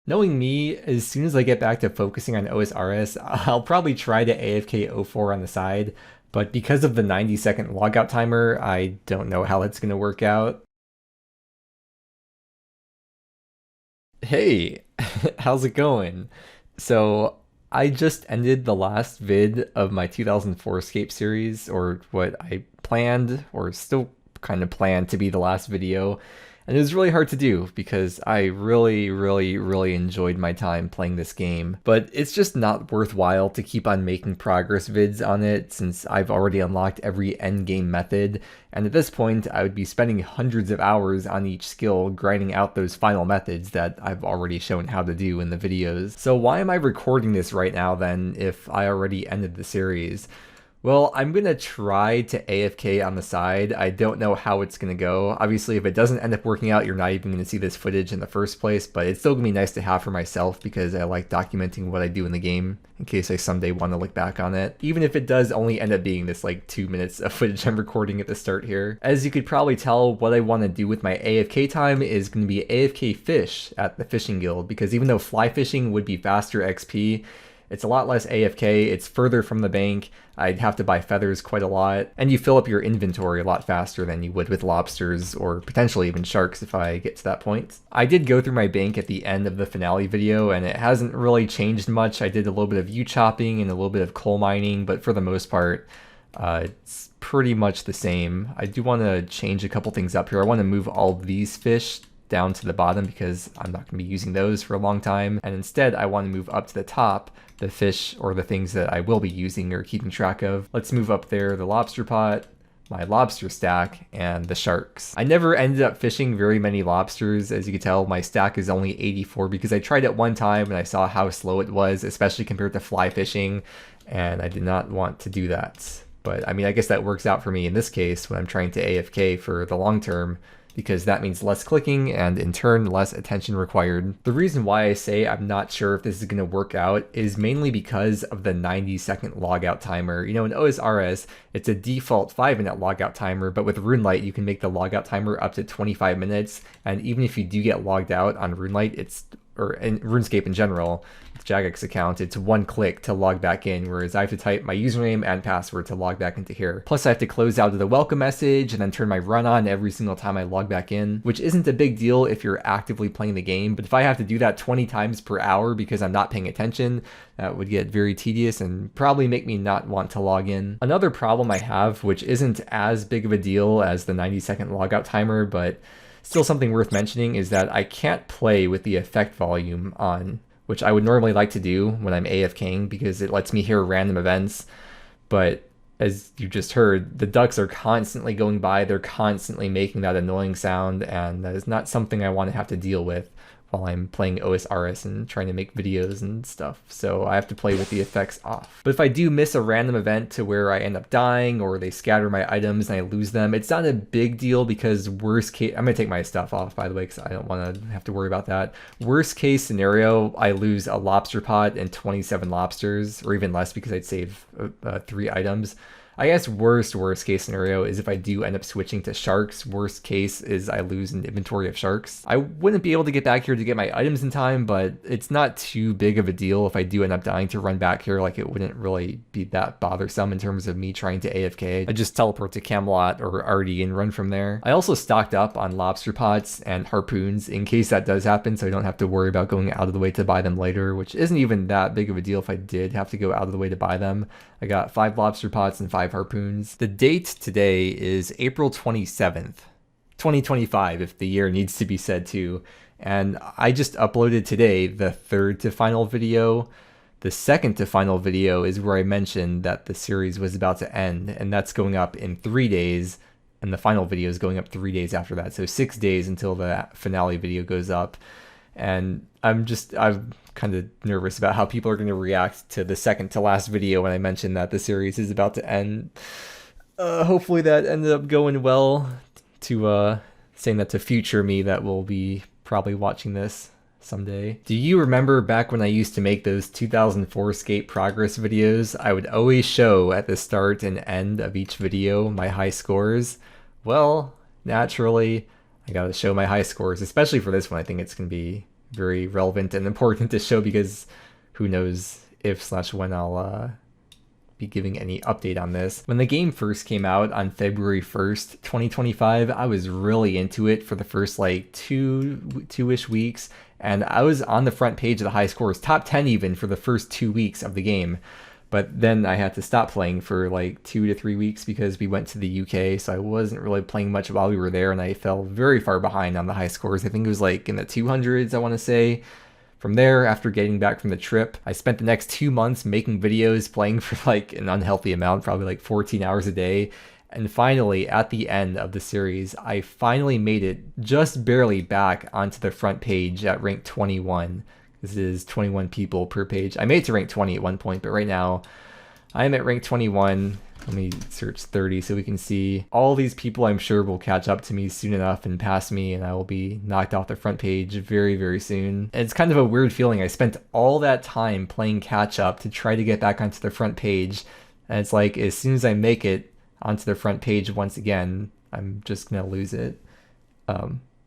Knowing me, as soon as I get back to focusing on osrs, I'll probably try to AFK O4 on the side, but because of the 90-second logout timer, I don't know how it's going to work out. Hey, how's it going? So, I just ended the last vid of my 2004 Escape series, or what I planned, or still kind of planned to be the last video. And it was really hard to do because I really enjoyed my time playing this game. But it's just not worthwhile to keep on making progress vids on it since I've already unlocked every endgame method. And at this point, I would be spending hundreds of hours on each skill grinding out those final methods that I've already shown how to do in the videos. So why am I recording this right now then if I already ended the series? Well, I'm gonna try to AFK on the side. I don't know how it's gonna go. Obviously, if it doesn't end up working out, you're not even gonna see this footage in the first place, but it's still gonna be nice to have for myself because I like documenting what I do in the game in case I someday want to look back on it. Even if it does only end up being this like 2 minutes of footage I'm recording at the start here. As you could probably tell, what I want to do with my AFK time is gonna be AFK fish at the fishing guild because even though fly fishing would be faster XP, it's a lot less AFK, it's further from the bank, I'd have to buy feathers quite a lot, and you fill up your inventory a lot faster than you would with lobsters, or potentially even sharks if I get to that point. I did go through my bank at the end of the finale video, and it hasn't really changed much. I did a little bit of yew chopping and a little bit of coal mining, but for the most part, it's pretty much the same. I do want to change a couple things up here. I want to move all these fish down to the bottom because I'm not going to be using those for a long time, and instead I want to move up to the top the fish or the things that I will be using or keeping track of. Let's move up there the lobster pot, my lobster stack, and the sharks. I never ended up fishing very many lobsters. As you can tell, my stack is only 84 because I tried it one time and I saw how slow it was, especially compared to fly fishing, and I did not want to do that. But I mean, I guess that works out for me in this case when I'm trying to AFK for the long term, because that means less clicking and in turn less attention required. The reason why I say I'm not sure if this is going to work out is mainly because of the 90-second logout timer. You know, in OSRS, it's a default 5-minute logout timer, but with RuneLite, you can make the logout timer up to 25 minutes, and even if you do get logged out on RuneLite, or in RuneScape in general, with Jagex account, it's one click to log back in, whereas I have to type my username and password to log back into here. Plus I have to close out of the welcome message and then turn my run on every single time I log back in, which isn't a big deal if you're actively playing the game, but if I have to do that 20 times per hour because I'm not paying attention, that would get very tedious and probably make me not want to log in. Another problem I have, which isn't as big of a deal as the 90-second logout timer, but still something worth mentioning, is that I can't play with the effect volume on, which I would normally like to do when I'm AFKing because it lets me hear random events. But as you just heard, the ducks are constantly going by, they're constantly making that annoying sound, and that is not something I want to have to deal with while I'm playing OSRS and trying to make videos and stuff, so I have to play with the effects off. But if I do miss a random event to where I end up dying or they scatter my items and I lose them, it's not a big deal because worst case, I'm gonna take my stuff off by the way because I don't want to have to worry about that. Worst case scenario, I lose a lobster pot and 27 lobsters, or even less because I'd save 3 items. I guess worst case scenario is if I do end up switching to sharks. Worst case is I lose an inventory of sharks. I wouldn't be able to get back here to get my items in time, but it's not too big of a deal if I do end up dying to run back here. Like, it wouldn't really be that bothersome in terms of me trying to AFK. I just teleport to Camelot or Artie and run from there. I also stocked up on lobster pots and harpoons in case that does happen, so I don't have to worry about going out of the way to buy them later, which isn't even that big of a deal if I did have to go out of the way to buy them. I got 5 lobster pots and 5 harpoons. The date today is April 27th, 2025, if the year needs to be said too. And I just uploaded today the 3rd to final video. The 2nd to final video is where I mentioned that the series was about to end, and that's going up in 3 days, and the final video is going up 3 days after that. So 6 days until the finale video goes up. And I'm kind of nervous about how people are going to react to the 2nd to last video when I mentioned that the series is about to end. Hopefully that ended up going well, to saying that to future me that will be probably watching this someday. Do you remember back when I used to make those 2004 Escape progress videos? I would always show at the start and end of each video my high scores. Well, naturally, I gotta show my high scores, especially for this one. I think it's gonna be very relevant and important to show because who knows if/when I'll be giving any update on this. When the game first came out on February 1st, 2025, I was really into it for the first like two-ish weeks, and I was on the front page of the high scores, top 10 even for the first 2 weeks of the game. But then I had to stop playing for like 2 to 3 weeks because we went to the UK, so I wasn't really playing much while we were there, and I fell very far behind on the high scores. I think it was like in the 200s, I want to say. From there, after getting back from the trip, I spent the next 2 months making videos, playing for like an unhealthy amount, probably like 14 hours a day. And finally, at the end of the series, I finally made it just barely back onto the front page at rank 21. This is 21 people per page. I made it to rank 20 at one point, but right now I am at rank 21. Let me search 30 so we can see all these people. I'm sure will catch up to me soon enough and pass me, and I will be knocked off the front page very, very soon. And it's kind of a weird feeling. I spent all that time playing catch up to try to get back onto the front page, and it's like as soon as I make it onto the front page once again, I'm just gonna lose it.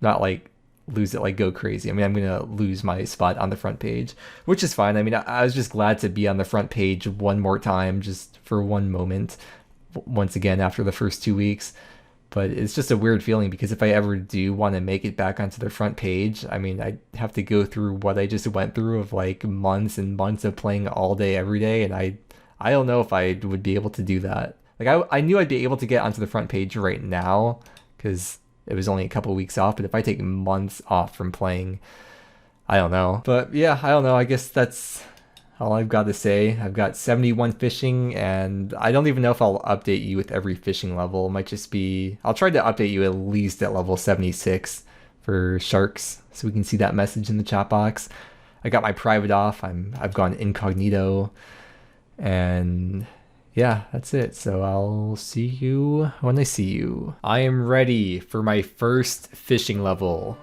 Not like lose it like go crazy. I mean, I'm gonna lose my spot on the front page, which is fine. I mean, I was just glad to be on the front page one more time, just for one moment, once again after the first 2 weeks. But it's just a weird feeling because if I ever do want to make it back onto the front page, I mean, I have to go through what I just went through of like months and months of playing all day every day, and I don't know if I would be able to do that. Like I knew I'd be able to get onto the front page right now because it was only a couple weeks off, but if I take months off from playing, I don't know. But yeah, I don't know. I guess that's all I've got to say. I've got 71 fishing, and I don't even know if I'll update you with every fishing level. It might just be, I'll try to update you at least at level 76 for sharks, so we can see that message in the chat box. I got my private off. I've gone incognito, and yeah, that's it. So I'll see you when I see you. I am ready for my first fishing level,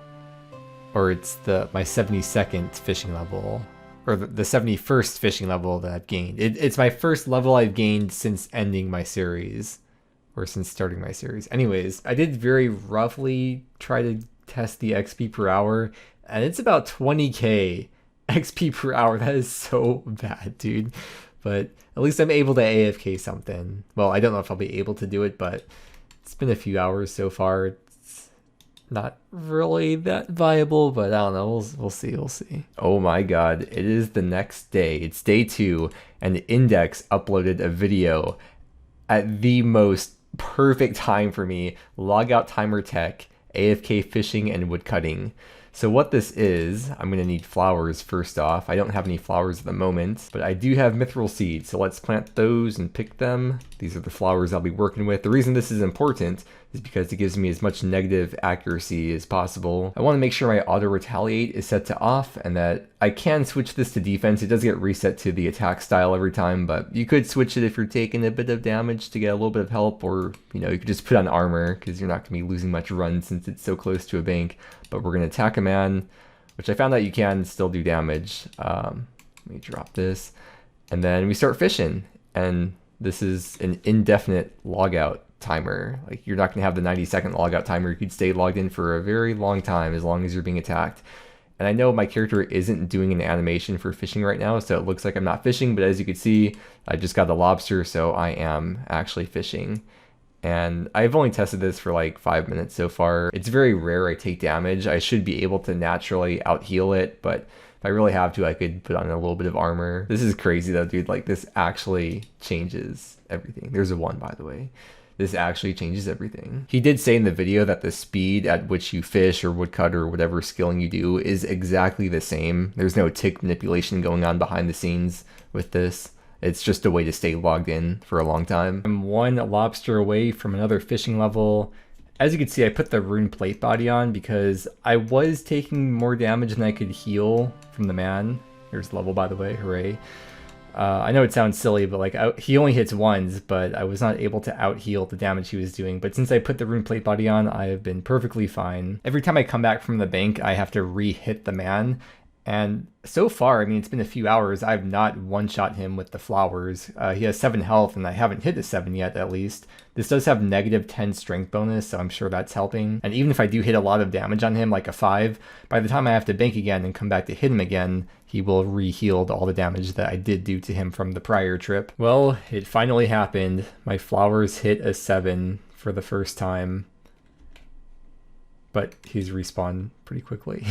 or it's my 72nd fishing level, or the 71st fishing level that I've gained. It's my first level I've gained since ending my series, or since starting my series. Anyways, I did very roughly try to test the XP per hour, and it's about 20k XP per hour. That is so bad, dude. But at least I'm able to AFK something. Well, I don't know if I'll be able to do it, but it's been a few hours so far. It's not really that viable, but I don't know. We'll see. We'll see. Oh my god. It is the next day. It's day 2, and Index uploaded a video at the most perfect time for me. Logout timer tech, AFK fishing, and woodcutting. So what this is, I'm going to need flowers first off. I don't have any flowers at the moment, but I do have mithril seeds, so let's plant those and pick them. These are the flowers I'll be working with. The reason this is important is because it gives me as much negative accuracy as possible. I want to make sure my auto retaliate is set to off, and that I can switch this to defense. It does get reset to the attack style every time, but you could switch it if you're taking a bit of damage to get a little bit of help, or you could just put on armor because you're not going to be losing much run since it's so close to a bank. But we're going to attack a man, which I found out you can still do damage. Let me drop this, and then we start fishing, and this is an indefinite logout timer. Like, you're not going to have the 90-second logout timer. You could stay logged in for a very long time as long as you're being attacked. And I know my character isn't doing an animation for fishing right now, so it looks like I'm not fishing, but as you can see, I just got the lobster, so I am actually fishing. And I've only tested this for like 5 minutes so far. It's very rare I take damage. I should be able to naturally out heal it, but if I really have to, I could put on a little bit of armor. This is crazy though, dude. Like, this actually changes everything. There's a 1, by the way. This actually changes everything. He did say in the video that the speed at which you fish or woodcut or whatever skilling you do is exactly the same. There's no tick manipulation going on behind the scenes with this. It's just a way to stay logged in for a long time. I'm 1 lobster away from another fishing level. As you can see, I put the rune plate body on because I was taking more damage than I could heal from the man. Here's level, by the way, hooray. I know it sounds silly, but like he only hits 1s, but I was not able to out heal the damage he was doing. But since I put the rune plate body on, I have been perfectly fine. Every time I come back from the bank, I have to re-hit the man. And so far, I mean, it's been a few hours, I've not one-shot him with the flowers. He has 7 health, and I haven't hit a 7 yet, at least. This does have negative 10 strength bonus, so I'm sure that's helping. And even if I do hit a lot of damage on him, like a 5, by the time I have to bank again and come back to hit him again, he will re-healed all the damage that I did do to him from the prior trip. Well, it finally happened. My flowers hit a 7 for the first time. But he's respawned pretty quickly.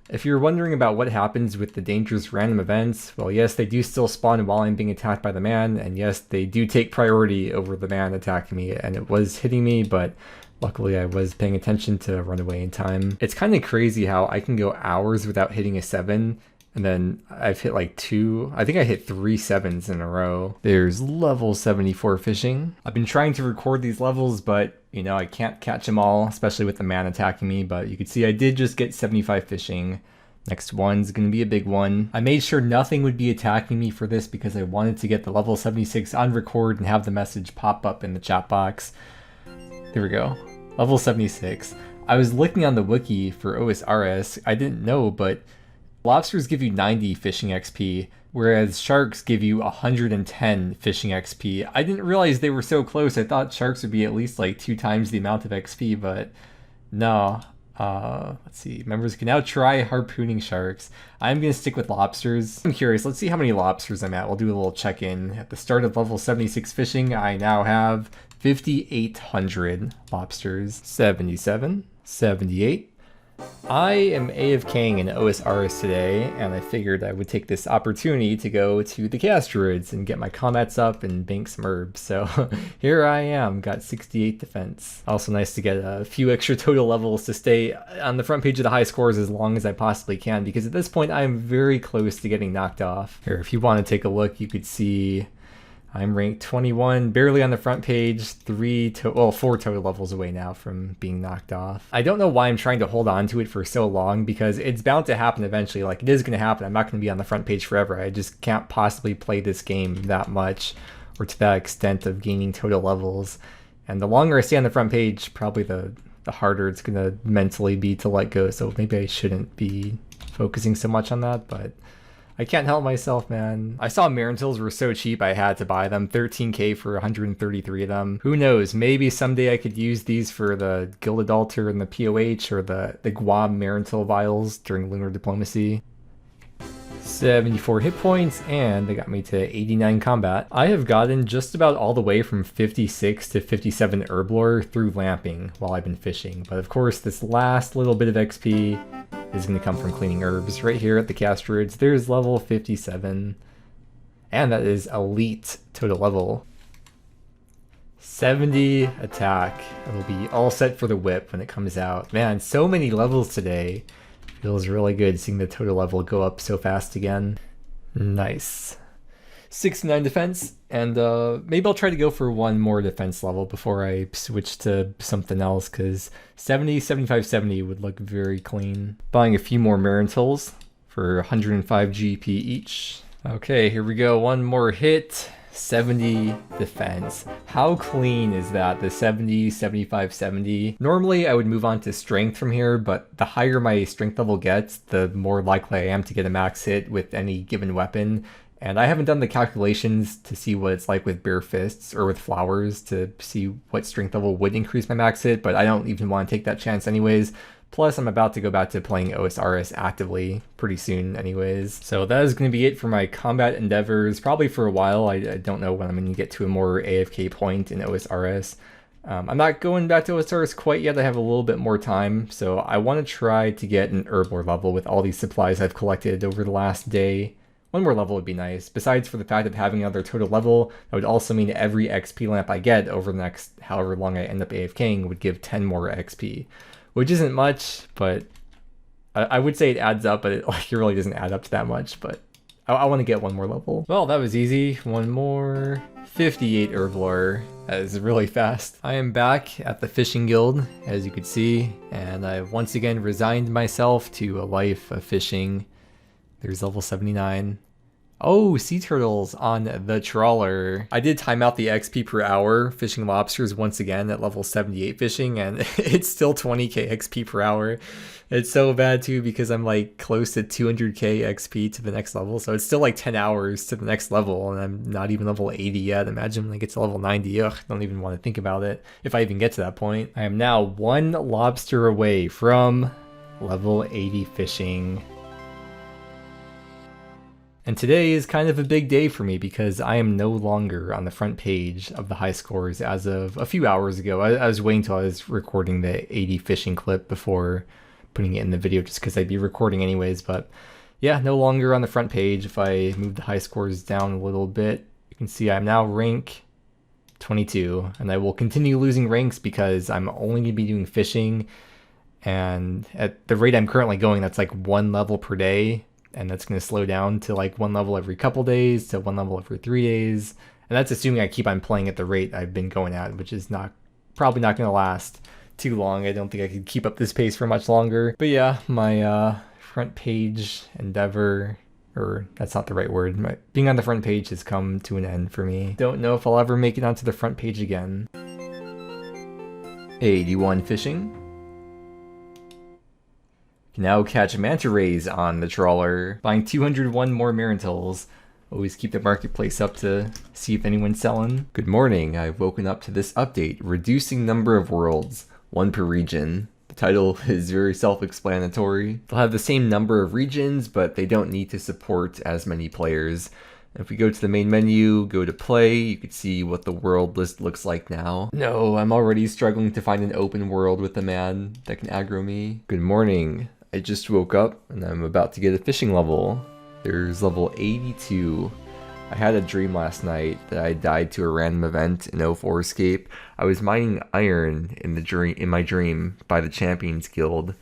If you're wondering about what happens with the dangerous random events, well, yes, they do still spawn while I'm being attacked by the man, and yes, they do take priority over the man attacking me, and it was hitting me, but luckily I was paying attention to run away in time. It's kind of crazy how I can go hours without hitting a 7, and then I've hit like 2, I think I hit 3 7s in a row. There's level 74 fishing. I've been trying to record these levels, but you know, I can't catch them all, especially with the man attacking me, but you can see I did just get 75 fishing. Next one's gonna be a big one. I made sure nothing would be attacking me for this because I wanted to get the level 76 on record and have the message pop up in the chat box. There we go, level 76. I was looking on the wiki for OSRS, I didn't know, but lobsters give you 90 fishing XP, whereas sharks give you 110 fishing XP. I didn't realize they were so close. I thought sharks would be at least like 2 times the amount of XP, but no. Let's see. Members can now try harpooning sharks. I'm going to stick with lobsters. I'm curious. Let's see how many lobsters I'm at. We'll do a little check-in. At the start of level 76 fishing, I now have 5,800 lobsters. 77, 78. I am AFKing in OSRs today, and I figured I would take this opportunity to go to the Chaos Druids and get my combats up and bank some herbs. So here I am, got 68 defense. Also nice to get a few extra total levels to stay on the front page of the high scores as long as I possibly can, because at this point I'm very close to getting knocked off. Here, if you want to take a look, you could see I'm ranked 21, barely on the front page, 4 total levels away now from being knocked off. I don't know why I'm trying to hold on to it for so long, because it's bound to happen eventually. Like, it is going to happen. I'm not going to be on the front page forever. I just can't possibly play this game that much or to that extent of gaining total levels. And the longer I stay on the front page, probably the harder it's going to mentally be to let go. So maybe I shouldn't be focusing so much on that, but I can't help myself, man. I saw Marintils were so cheap I had to buy them. 13k for 133 of them. Who knows, maybe someday I could use these for the Gilded Altar and the POH or the Guam Marintil vials during Lunar Diplomacy. 74 hit points, and they got me to 89 combat. I have gotten just about all the way from 56 to 57 Herblore through lamping while I've been fishing, but of course this last little bit of XP is going to come from cleaning herbs. Right here at the Chaos Druids, there's level 57, and that is elite total level. 70 attack. It'll be all set for the whip when it comes out. Man, so many levels today. Feels really good seeing the total level go up so fast again. Nice. 69 defense, and maybe I'll try to go for one more defense level before I switch to something else, because 70, 75, 70 would look very clean. Buying a few more Marintils for 105 GP each. Okay, here we go. One more hit. 70 defense. How clean is that? The 70, 75, 70. Normally I would move on to strength from here, but the higher my strength level gets, the more likely I am to get a max hit with any given weapon. And I haven't done the calculations to see what it's like with bare fists or with flowers to see what strength level would increase my max hit, but I don't even want to take that chance anyways. Plus, I'm about to go back to playing OSRS actively pretty soon anyways. So that is going to be it for my combat endeavors, probably for a while. I don't know when I'm going to get to a more AFK point in OSRS. I'm not going back to OSRS quite yet. I have a little bit more time, so I want to try to get an Herblore level with all these supplies I've collected over the last day. One more level would be nice. Besides for the fact of having another total level, that would also mean every XP lamp I get over the next however long I end up AFKing would give 10 more XP. Which isn't much, but I would say it adds up, but it really doesn't add up to that much, but I want to get one more level. Well, that was easy. One more. 58 Herblore. That is really fast. I am back at the fishing guild, as you could see, and I've once again resigned myself to a life of fishing. There's level 79. Oh, sea turtles on the trawler. I did time out the XP per hour fishing lobsters once again at level 78 fishing, and it's still 20k XP per hour. It's so bad too because I'm like close to 200k XP to the next level, so it's still like 10 hours to the next level, and I'm not even level 80 yet. Imagine when I get to level 90. Ugh, don't even want to think about it if I even get to that point. I am now one lobster away from level 80 fishing. And today is kind of a big day for me because I am no longer on the front page of the high scores as of a few hours ago. I was waiting until I was recording the 80 fishing clip before putting it in the video just because I'd be recording anyways. But yeah, no longer on the front page. If I move the high scores down a little bit, you can see I'm now rank 22. And I will continue losing ranks because I'm only going to be doing fishing. And at the rate I'm currently going, that's like 1 level per day. And that's going to slow down to like 1 level every couple days to 1 level every 3 days. And that's assuming I keep on playing at the rate I've been going at, which is probably not going to last too long. I don't think I could keep up this pace for much longer. But yeah, my front page endeavor, or that's not the right word, being on the front page has come to an end for me. Don't know if I'll ever make it onto the front page again. 81 fishing. Now catch manta rays on the trawler, buying 201 more Marintils. Always keep the marketplace up to see if anyone's selling. Good morning, I've woken up to this update, reducing number of worlds, 1 per region. The title is very self-explanatory. They'll have the same number of regions, but they don't need to support as many players. If we go to the main menu, go to play, you can see what the world list looks like now. No, I'm already struggling to find an open world with a man that can aggro me. Good morning. I just woke up and I'm about to get a fishing level. There's level 82. I had a dream last night that I died to a random event in Runescape. I was mining iron in my dream by the Champions Guild,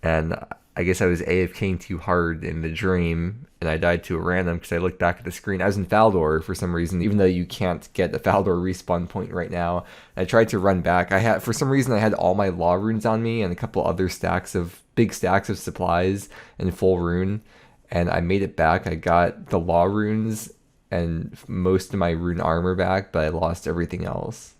and I guess I was AFKing too hard in the dream, and I died to a random because I looked back at the screen. I was in Faldor for some reason, even though you can't get the Faldor respawn point right now. I tried to run back. For some reason I had all my law runes on me and a couple other big stacks of supplies in full rune, and I made it back. I got the law runes and most of my rune armor back, but I lost everything else.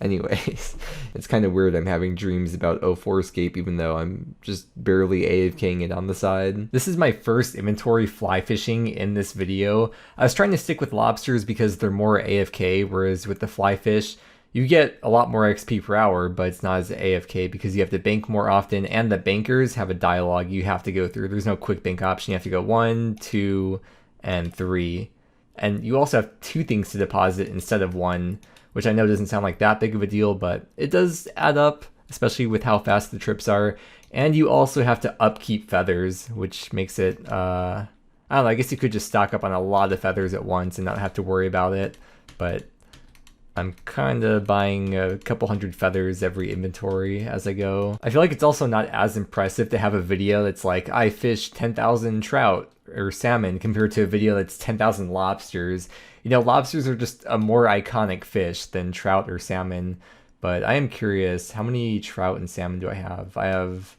Anyways, it's kind of weird I'm having dreams about Runescape even though I'm just barely AFKing it on the side. This is my first inventory fly fishing in this video. I was trying to stick with lobsters because they're more AFK, whereas with the fly fish, you get a lot more XP per hour, but it's not as AFK because you have to bank more often, and the bankers have a dialogue you have to go through. There's no quick bank option. You have to go 1, 2, and 3. And you also have 2 things to deposit instead of 1, which I know doesn't sound like that big of a deal, but it does add up, especially with how fast the trips are. And you also have to upkeep feathers, which makes it, I don't know, I guess you could just stock up on a lot of feathers at once and not have to worry about it, but I'm kind of buying a couple hundred feathers every inventory as I go. I feel like it's also not as impressive to have a video that's like, I fished 10,000 trout or salmon compared to a video that's 10,000 lobsters. You know, lobsters are just a more iconic fish than trout or salmon, but I am curious, how many trout and salmon do I have? I have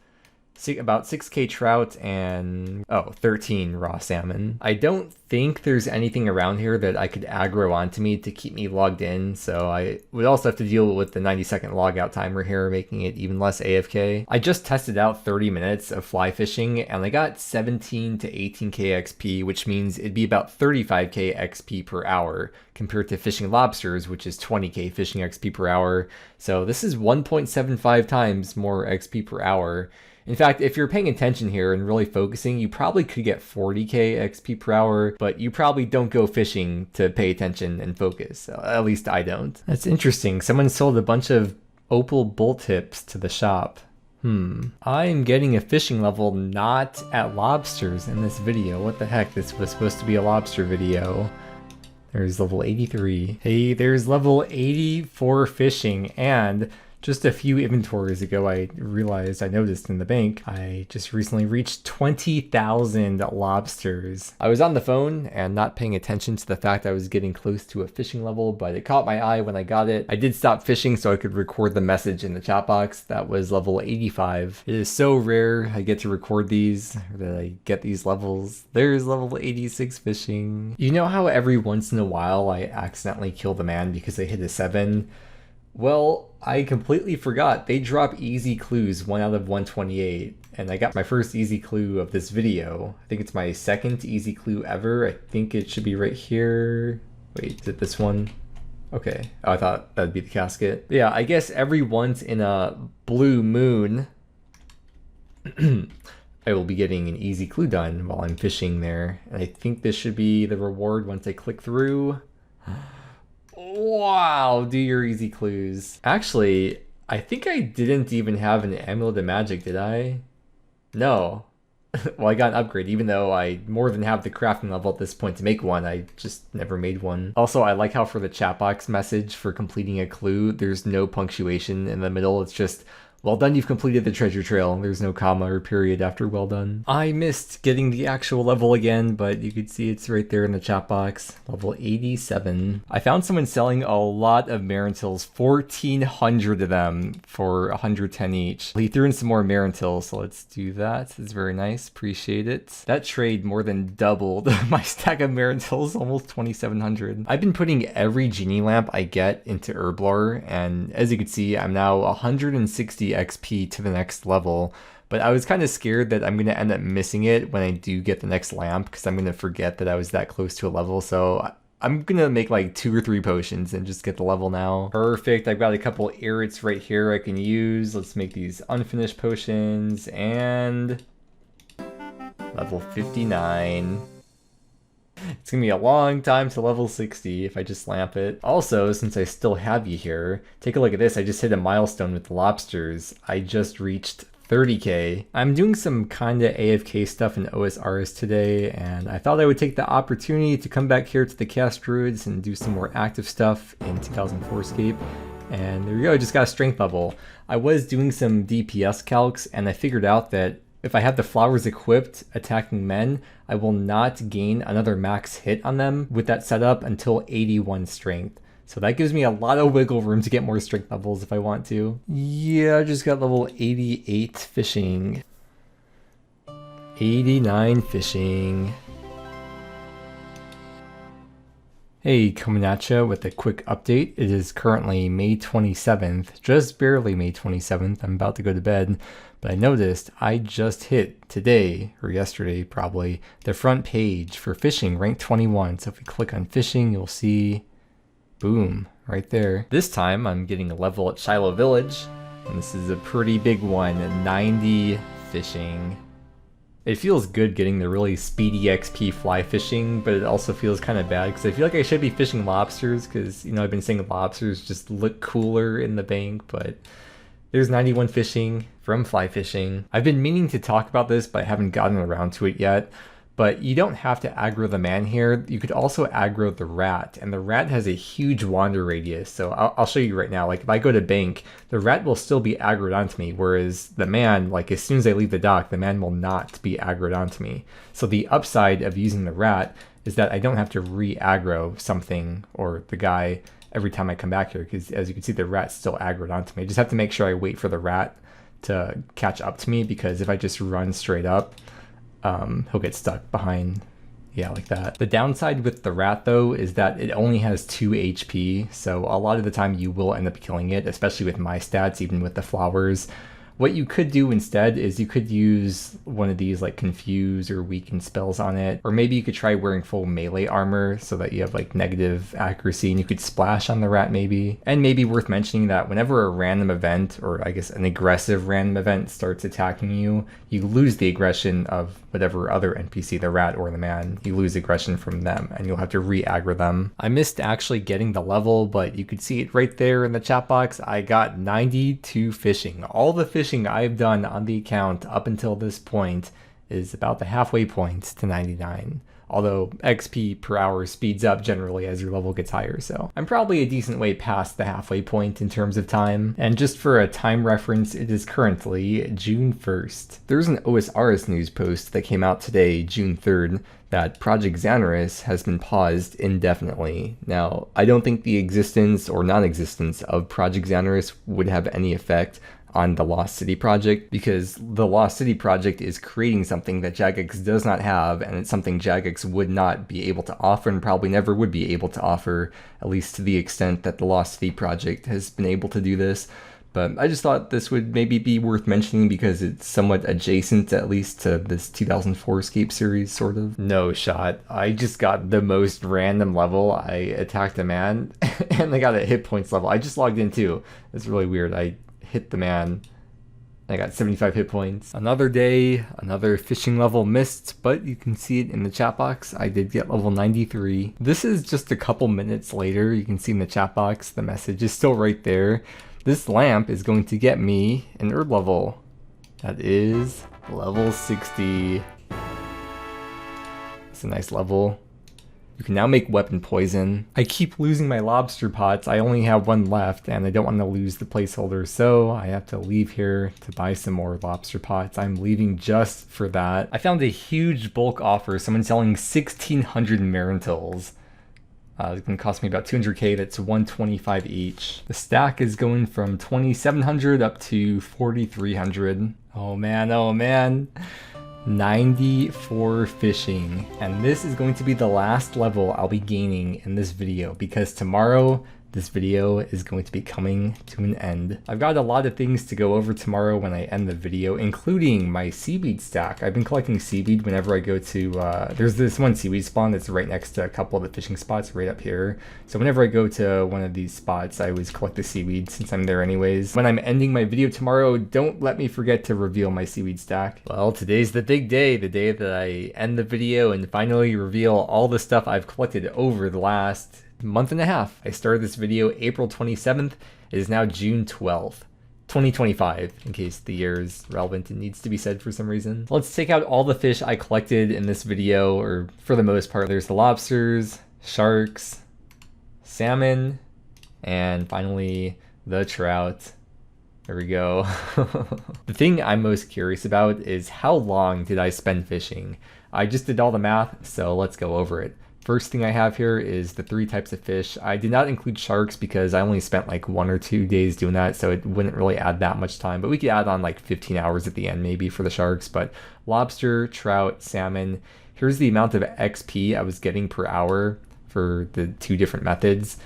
about 6k trout and 13 raw salmon. I don't think there's anything around here that I could aggro onto me to keep me logged in, so I would also have to deal with the 90-second logout timer here, making it even less AFK. I just tested out 30 minutes of fly fishing and I got 17 to 18k XP, which means it'd be about 35k XP per hour compared to fishing lobsters, which is 20k fishing XP per hour. So this is 1.75 times more XP per hour. In fact, if you're paying attention here and really focusing, you probably could get 40k XP per hour, but you probably don't go fishing to pay attention and focus. At least I don't. That's interesting. Someone sold a bunch of opal bull tips to the shop. I'm getting a fishing level not at lobsters in this video. What the heck? This was supposed to be a lobster video. There's level 83. Hey, there's level 84 fishing and Just a few inventories ago, I noticed in the bank, I just recently reached 20,000 lobsters. I was on the phone and not paying attention to the fact I was getting close to a fishing level, but it caught my eye when I got it. I did stop fishing so I could record the message in the chat box. That was level 85. It is so rare I get to record these, or that I get these levels. There's level 86 fishing. You know how every once in a while I accidentally kill the man because I hit a 7? Well, I completely forgot. They drop easy clues 1 out of 128, and I got my first easy clue of this video. I think it's my second easy clue ever. I think it should be right here. Wait, is it this one? Okay. Oh, I thought that'd be the casket. Yeah, I guess every once in a blue moon, I will be getting an easy clue done while I'm fishing there. And I think this should be the reward once I click through. Wow, do your easy clues. Actually, I think I didn't even have an Amulet of Magic, did I? No. Well, I got an upgrade, even though I more than have the crafting level at this point to make one. I just never made one. Also, I like how for the chat box message for completing a clue, there's no punctuation in the middle. It's just, well done, you've completed the treasure trail. There's no comma or period after well done. I missed getting the actual level again, but you could see it's right there in the chat box. Level 87. I found someone selling a lot of Marintils, 1,400 of them for 110 each. He threw in some more Marintils, so let's do that. It's very nice, appreciate it. That trade more than doubled my stack of Marintils, almost 2,700. I've been putting every genie lamp I get into Herblore, and as you can see, I'm now 160 XP to the next level, but I was kind of scared that I'm going to end up missing it when I do get the next lamp because I'm going to forget that I was that close to a level, so I'm going to make like 2 or 3 potions and just get the level now. Perfect, I've got a couple irrits right here I can use. Let's make these unfinished potions, and level 59. It's gonna be a long time to level 60 if I just lamp it. Also, since I still have you here, take a look at this. I just hit a milestone with the lobsters. I just reached 30k. I'm doing some kinda AFK stuff in osrs today, and I thought I would take the opportunity to come back here to the Cast Druids and do some more active stuff in 2004scape. And there we go, I just got a strength level. I was doing some DPS calcs, and I figured out that if I have the flowers equipped attacking men, I will not gain another max hit on them with that setup until 81 strength. So that gives me a lot of wiggle room to get more strength levels if I want to. Yeah, I just got level 88 fishing. 89 fishing. Hey, coming at ya with a quick update. It is currently May 27th, just barely May 27th. I'm about to go to bed, but I noticed I just hit today, or yesterday probably, the front page for fishing, rank 21. So if we click on fishing, you'll see, boom, right there. This time I'm getting a level at Shiloh Village, and this is a pretty big one, 90 fishing. It feels good getting the really speedy XP fly fishing, but it also feels kind of bad because I feel like I should be fishing lobsters because, you know, I've been saying lobsters just look cooler in the bank, but there's 91 fishing from fly fishing. I've been meaning to talk about this, but I haven't gotten around to it yet. But you don't have to aggro the man here. You could also aggro the rat, and the rat has a huge wander radius. So I'll show you right now. Like if I go to bank, the rat will still be aggroed onto me, whereas the man, like as soon as I leave the dock, the man will not be aggroed onto me. So the upside of using the rat is that I don't have to re-aggro something or the guy every time I come back here, because as you can see, the rat's still aggroed onto me. I just have to make sure I wait for the rat to catch up to me, because if I just run straight up, he'll get stuck behind, yeah, like that. The downside with the rat though is that it only has 2 HP, so a lot of the time you will end up killing it, especially with my stats, even with the flowers. What you could do instead is you could use one of these like confuse or weaken spells on it, or maybe you could try wearing full melee armor so that you have like negative accuracy and you could splash on the rat maybe. And maybe worth mentioning that whenever a random event, or I guess an aggressive random event, starts attacking you, you lose the aggression of whatever other NPC, the rat or the man. You lose aggression from them and you'll have to re-aggro them. I missed actually getting the level, but you could see it right there in the chat box. I got 92 fishing. All the fishing I've done on the account up until this point is about the halfway point to 99. Although XP per hour speeds up generally as your level gets higher, so I'm probably a decent way past the halfway point in terms of time. And just for a time reference, it is currently June 1st. There's an osrs news post that came out today, June 3rd, that Project Zanaris has been paused indefinitely. Now, I don't think the existence or non-existence of Project Zanaris would have any effect on the Lost City project, because the Lost City project is creating something that Jagex does not have, and it's something Jagex would not be able to offer and probably never would be able to offer, at least to the extent that the Lost City project has been able to do this. But I just thought this would maybe be worth mentioning because it's somewhat adjacent, at least, to this 2004scape series, sort of. No shot. I just got the most random level. I attacked a man, and I got a hit points level. I just logged in too. It's really weird. I hit the man. I got 75 hit points. Another day, another fishing level missed, but you can see it in the chat box. I did get level 93. This is just a couple minutes later. You can see in the chat box, the message is still right there. This lamp is going to get me an herb level. That is level 60. It's a nice level. You can now make weapon poison. I keep losing my lobster pots. I only have one left and I don't want to lose the placeholder, so I have to leave here to buy some more lobster pots. I'm leaving just for that. I found a huge bulk offer. Someone selling 1,600 Marintils. It's going to cost me about 200k. That's 125 each. The stack is going from 2,700 up to 4,300. Oh man, oh man. 94 fishing, and this is going to be the last level I'll be gaining in this video, because tomorrow this video is going to be coming to an end. I've got a lot of things to go over tomorrow when I end the video, including my seaweed stack. I've been collecting seaweed whenever I go to, there's this one seaweed spawn that's right next to a couple of the fishing spots right up here. So whenever I go to one of these spots, I always collect the seaweed since I'm there anyways. When I'm ending my video tomorrow, don't let me forget to reveal my seaweed stack. Well, today's the big day, the day that I end the video and finally reveal all the stuff I've collected over the last month and a half. I started this video April 27th. It is now June 12th, 2025, in case the year is relevant and needs to be said for some reason. Let's take out all the fish I collected in this video, or for the most part. There's the lobsters, sharks, salmon, and finally the trout. There we go. The thing I'm most curious about is how long did I spend fishing? I just did all the math, so let's go over it. First thing I have here is the 3 types of fish. I did not include sharks because I only spent like 1 or 2 days doing that, so it wouldn't really add that much time, but we could add on like 15 hours at the end maybe for the sharks. But lobster, trout, salmon. Here's the amount of XP I was getting per hour for the 2 different methods,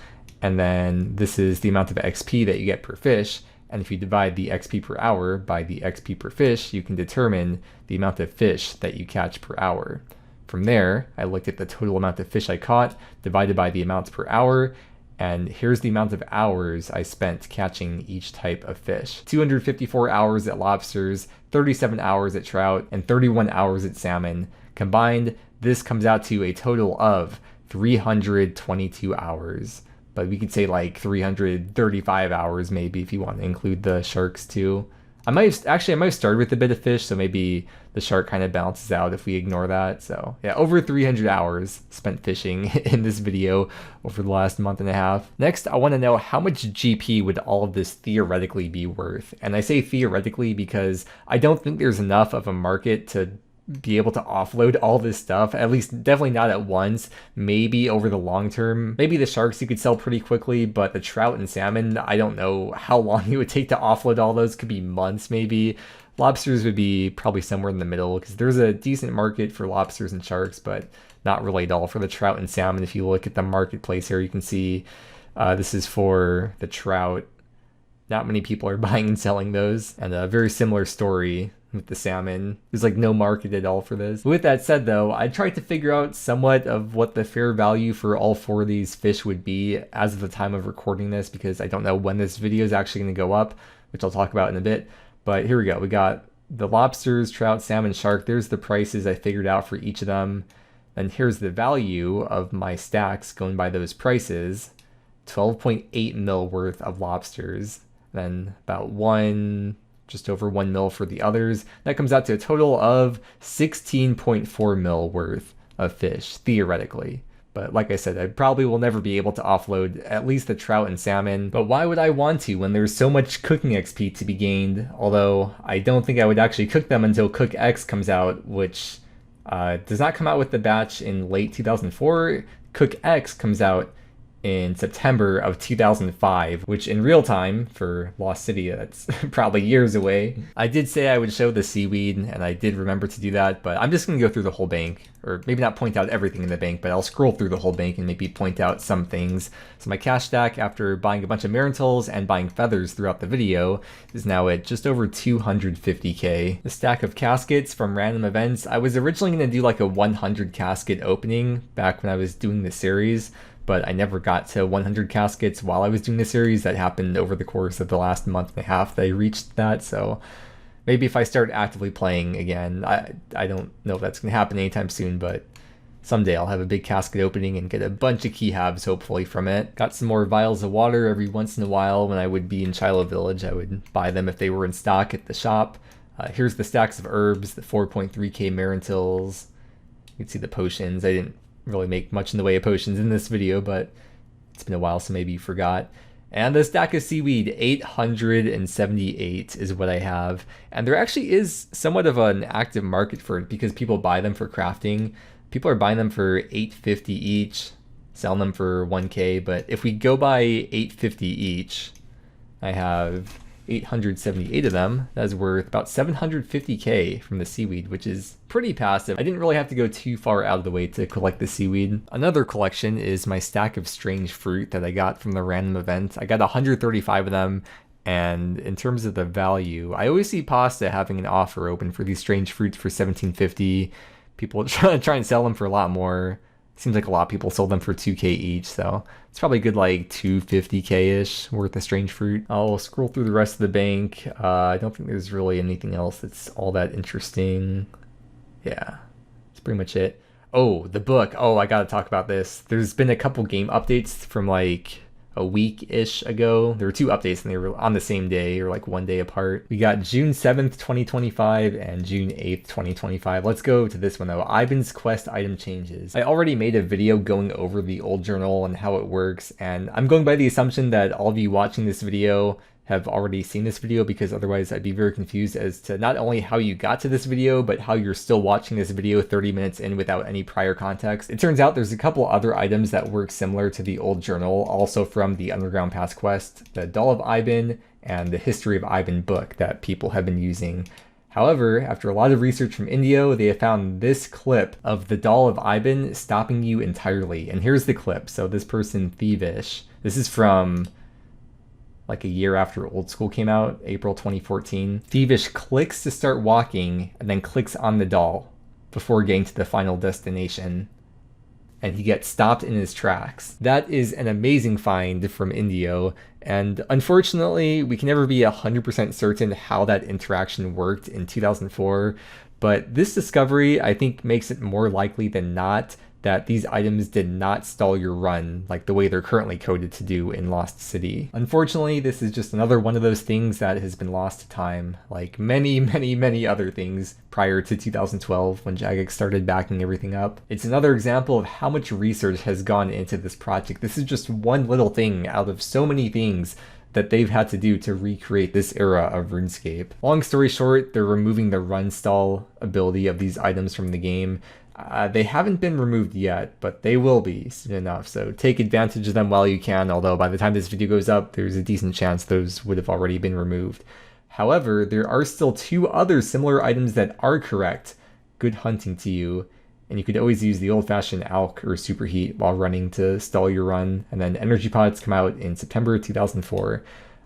and then this is the amount of XP that you get per fish. And if you divide the XP per hour by the XP per fish, you can determine the amount of fish that you catch per hour. From there, I looked at the total amount of fish I caught divided by the amount per hour, and here's the amount of hours I spent catching each type of fish. 254 hours at lobsters, 37 hours at trout, and 31 hours at salmon. Combined, this comes out to a total of 322 hours. But we could say like 335 hours maybe if you want to include the sharks too. I might have started with a bit of fish, so maybe the shark kind of balances out if we ignore that. So yeah, over 300 hours spent fishing in this video over the last month and a half. Next, I want to know how much GP would all of this theoretically be worth? And I say theoretically because I don't think there's enough of a market to be able to offload all this stuff, at least definitely not at once, maybe over the long term. Maybe the sharks you could sell pretty quickly, but the trout and salmon, I don't know how long it would take to offload all those. Could be months maybe. Lobsters would be probably somewhere in the middle because there's a decent market for lobsters and sharks, but not really at all for the trout and salmon. If you look at the marketplace here, you can see this is for the trout. Not many people are buying and selling those, and a very similar story with the salmon. There's like no market at all for this. With that said though, I tried to figure out somewhat of what the fair value for all 4 of these fish would be as of the time of recording this, because I don't know when this video is actually going to go up, which I'll talk about in a bit. But here we go. We got the lobsters, trout, salmon, shark. There's the prices I figured out for each of them. And here's the value of my stacks going by those prices. 12.8 mil worth of lobsters. Then about 1 just over 1 mil for the others. That comes out to a total of 16.4 mil worth of fish, theoretically. But like I said, I probably will never be able to offload at least the trout and salmon. But why would I want to when there's so much cooking XP to be gained? Although I don't think I would actually cook them until Cook X comes out, which does not come out with the batch in late 2004. Cook X comes out in September of 2005, which in real time for Lost City, that's probably years away. I did say I would show the seaweed, and I did remember to do that, but I'm just going to go through the whole bank, or maybe not point out everything in the bank, but I'll scroll through the whole bank and maybe point out some things. So my cash stack, after buying a bunch of Marintils and buying feathers throughout the video, is now at just over 250k. The stack of caskets from random events, I was originally going to do like a 100 casket opening back when I was doing the series, but I never got to 100 caskets while I was doing the series. That happened over the course of the last month and a half that I reached that, so maybe if I start actively playing again, I don't know if that's going to happen anytime soon, but someday I'll have a big casket opening and get a bunch of key halves hopefully from it. Got some more vials of water every once in a while. When I would be in Shiloh Village, I would buy them if they were in stock at the shop. Here's the stacks of herbs, the 4.3k Marintils. You can see the potions. I didn't really make much in the way of potions in this video, but it's been a while, so maybe you forgot. And the stack of seaweed, 878 is what I have. And there actually is somewhat of an active market for it because people buy them for crafting. People are buying them for 850 each, selling them for 1k, but if we go by 850 each, I have 878 of them. That is worth about 750k from the seaweed, which is pretty passive. I didn't really have to go too far out of the way to collect the seaweed. Another collection is my stack of strange fruit that I got from the random event. I got 135 of them, and in terms of the value, I always see Pasta having an offer open for these strange fruits for 1750. People try and sell them for a lot more. Seems like a lot of people sold them for 2k each, so it's probably good like 250k-ish worth of strange fruit. I'll scroll through the rest of the bank. I don't think there's really anything else that's all that interesting. Yeah, that's pretty much it. Oh, the book. Oh, I gotta talk about this. There's been a couple game updates from like a week-ish ago. There were 2 updates and they were on the same day or like 1 day apart. We got June 7th, 2025 and June 8th, 2025. Let's go to this one though. Iban's quest item changes. I already made a video going over the old journal and how it works, and I'm going by the assumption that all of you watching this video have already seen this video, because otherwise I'd be very confused as to not only how you got to this video, but how you're still watching this video 30 minutes in without any prior context. It turns out there's a couple other items that work similar to the old journal, also from the Underground Pass quest, the Doll of Iban and the History of Iban book that people have been using. However, after a lot of research from Indio, they have found this clip of the Doll of Iban stopping you entirely. And here's the clip. So this person, Thievish, this is from like a year after Old School came out, April 2014. Thievish clicks to start walking and then clicks on the doll before getting to the final destination, and he gets stopped in his tracks. That is an amazing find from Indio, and unfortunately we can never be 100% certain how that interaction worked in 2004, but this discovery I think makes it more likely than not that these items did not stall your run like the way they're currently coded to do in Lost City. Unfortunately, this is just another one of those things that has been lost to time, like many other things prior to 2012 when Jagex started backing everything up. It's another example of how much research has gone into this project. This is just one little thing out of so many things that they've had to do to recreate this era of RuneScape. Long story short, they're removing the run stall ability of these items from the game. They haven't been removed yet, but they will be soon enough, so take advantage of them while you can, although by the time this video goes up, there's a decent chance those would have already been removed. However, there are still 2 other similar items that are correct. Good hunting to you, and you could always use the old-fashioned Alk or Superheat while running to stall your run, and then Energy Pods come out in September 2004.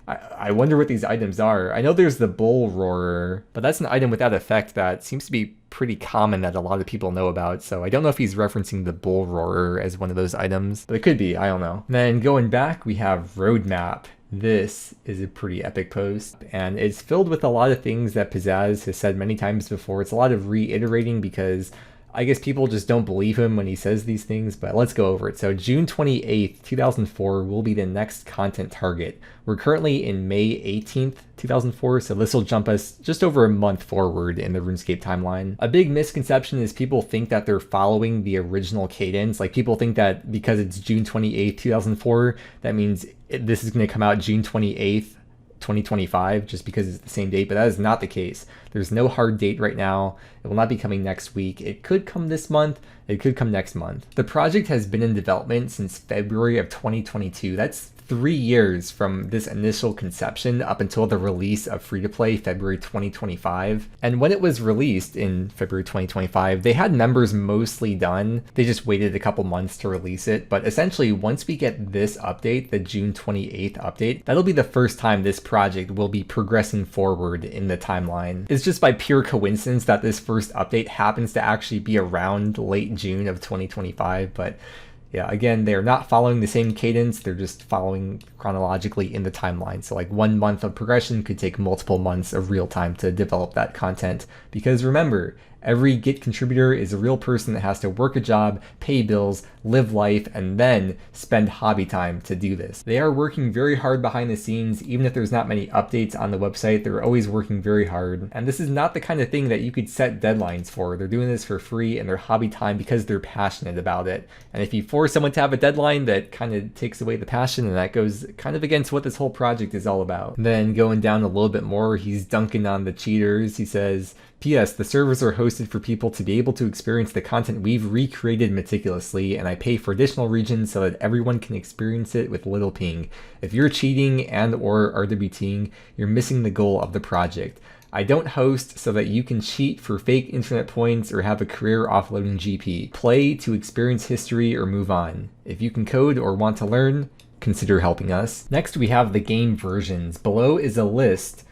I wonder what these items are. I know there's the Bull Roarer, but that's an item without effect that seems to be pretty common that a lot of people know about, so I don't know if he's referencing the Bull Roarer as one of those items, but it could be, I don't know. And then going back, we have Roadmap. This is a pretty epic post, and it's filled with a lot of things that Pizzazz has said many times before. It's a lot of reiterating because I guess people just don't believe him when he says these things, but let's go over it. So June 28th, 2004 will be the next content target. We're currently in May 18th, 2004, so this will jump us just over a month forward in the RuneScape timeline. A big misconception is people think that they're following the original cadence. Like, people think that because it's June 28th, 2004, that means this is going to come out June 28th, 2025, just because it's the same date, but that is not the case. There's no hard date right now. It will not be coming next week. It could come this month. It could come next month. The project has been in development since February of 2022. That's 3 years from this initial conception up until the release of free-to-play February 2025. And when it was released in February 2025, they had members mostly done. They just waited a couple months to release it. But essentially, once we get this update, the June 28th update, that'll be the first time this project will be progressing forward in the timeline. It's just by pure coincidence that this first update happens to actually be around late June of 2025, but yeah, again, they're not following the same cadence, they're just following chronologically in the timeline. So like 1 month of progression could take multiple months of real time to develop that content. Because remember, every Git contributor is a real person that has to work a job, pay bills, live life, and then spend hobby time to do this. They are working very hard behind the scenes. Even if there's not many updates on the website, they're always working very hard. And this is not the kind of thing that you could set deadlines for. They're doing this for free and their hobby time because they're passionate about it. And if you force someone to have a deadline, that kind of takes away the passion, and that goes kind of against what this whole project is all about. And then going down a little bit more, he's dunking on the cheaters. He says, P.S. The servers are hosted for people to be able to experience the content we've recreated meticulously, and I pay for additional regions so that everyone can experience it with little ping. If you're cheating and or RWTing, you're missing the goal of the project. I don't host so that you can cheat for fake internet points or have a career offloading GP. Play to experience history or move on. If you can code or want to learn, consider helping us. Next, we have the game versions. Below is a list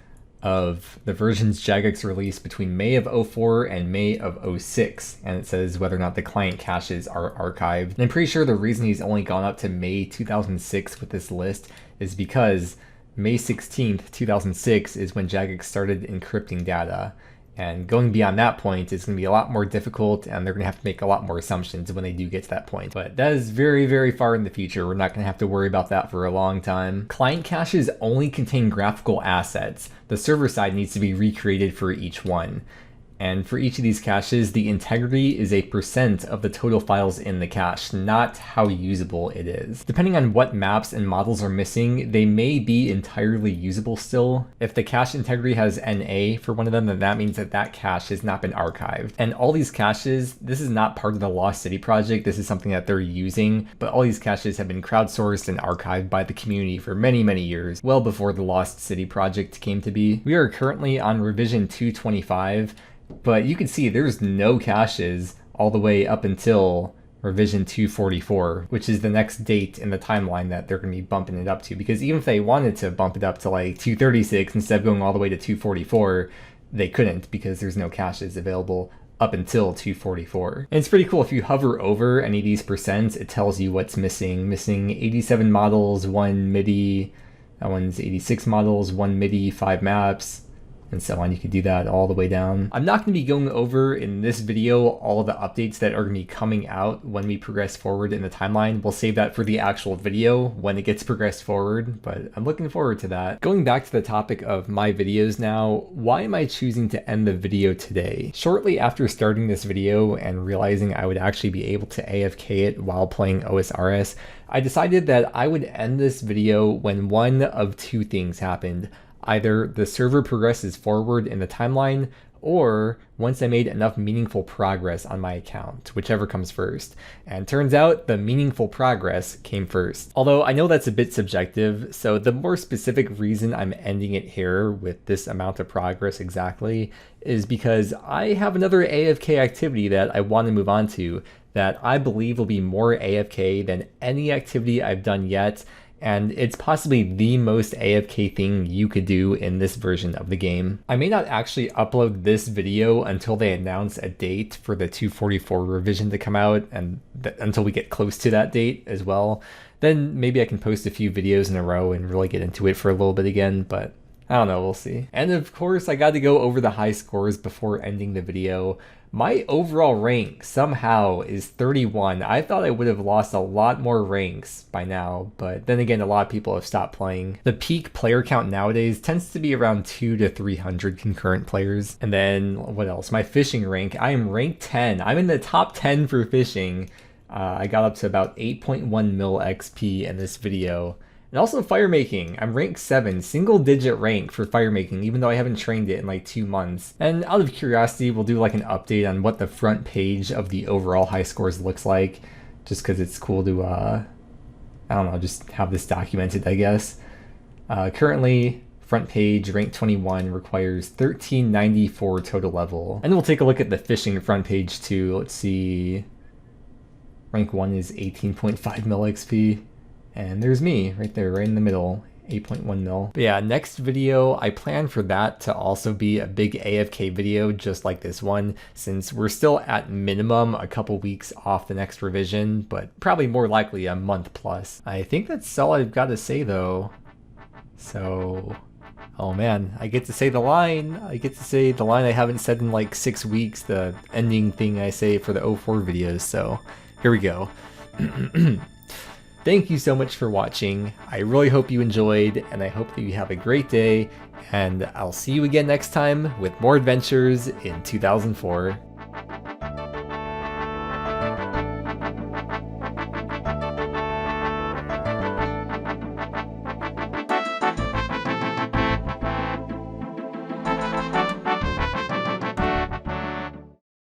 of the versions Jagex released between May of 04 and May of 06, and it says whether or not the client caches are archived. And I'm pretty sure the reason he's only gone up to May 2006 with this list is because May 16th, 2006 is when Jagex started encrypting data. And going beyond that point is going to be a lot more difficult, and they're going to have to make a lot more assumptions when they do get to that point. But that is very, very far in the future. We're not going to have to worry about that for a long time. Client caches only contain graphical assets. The server side needs to be recreated for each one. And for each of these caches, the integrity is a % of the total files in the cache, not how usable it is. Depending on what maps and models are missing, they may be entirely usable still. If the cache integrity has NA for one of them, then that means that that cache has not been archived. And all these caches, this is not part of the Lost City project, this is something that they're using, but all these caches have been crowdsourced and archived by the community for many, many years, well before the Lost City project came to be. We are currently on revision 225, but you can see there's no caches all the way up until revision 244, which is the next date in the timeline that they're going to be bumping it up to. Because even if they wanted to bump it up to like 236 instead of going all the way to 244, they couldn't because there's no caches available up until 244. And it's pretty cool. If you hover over any of these percents, it tells you what's missing. Missing 87 models, 1 MIDI, that one's 86 models, 1 MIDI, 5 maps, and so on. You could do that all the way down. I'm not going to be going over in this video all of the updates that are going to be coming out when we progress forward in the timeline. We'll save that for the actual video when it gets progressed forward, but I'm looking forward to that. Going back to the topic of my videos now, why am I choosing to end the video today? Shortly after starting this video and realizing I would actually be able to AFK it while playing OSRS, I decided that I would end this video when one of two things happened. Either the server progresses forward in the timeline, or once I made enough meaningful progress on my account, whichever comes first. And turns out the meaningful progress came first. Although I know that's a bit subjective, so the more specific reason I'm ending it here with this amount of progress exactly is because I have another AFK activity that I want to move on to that I believe will be more AFK than any activity I've done yet. And it's possibly the most AFK thing you could do in this version of the game. I may not actually upload this video until they announce a date for the 244 revision to come out, and until we get close to that date as well. Then maybe I can post a few videos in a row and really get into it for a little bit again, but I don't know, we'll see. And of course, I got to go over the high scores before ending the video. My overall rank somehow is 31. I thought I would have lost a lot more ranks by now, but then again, a lot of people have stopped playing. The peak player count nowadays tends to be around 200 to 300 concurrent players. And then, what else? My fishing rank, I am rank 10. I'm in the top 10 for fishing. I got up to about 8.1 mil XP in this video. And also fire making, I'm rank 7, single digit rank for fire making, even though I haven't trained it in like 2 months. And out of curiosity, we'll do like an update on what the front page of the overall high scores looks like, just because it's cool to, I don't know, just have this documented, I guess. Currently, front page, rank 21, requires 1394 total level. And we'll take a look at the fishing front page too. Let's see, rank 1 is 18.5 mil XP. And there's me right there, right in the middle, 8.1 mil. But yeah, next video, I plan for that to also be a big AFK video just like this one, since we're still at minimum a couple weeks off the next revision, but probably more likely a month plus. I think that's all I've got to say though. So, oh man, I get to say the line. I get to say the line I haven't said in like 6 weeks, the ending thing I say for the 04 videos, so here we go. Thank you so much for watching. I really hope you enjoyed, and I hope that you have a great day, and I'll see you again next time with more adventures in 2004.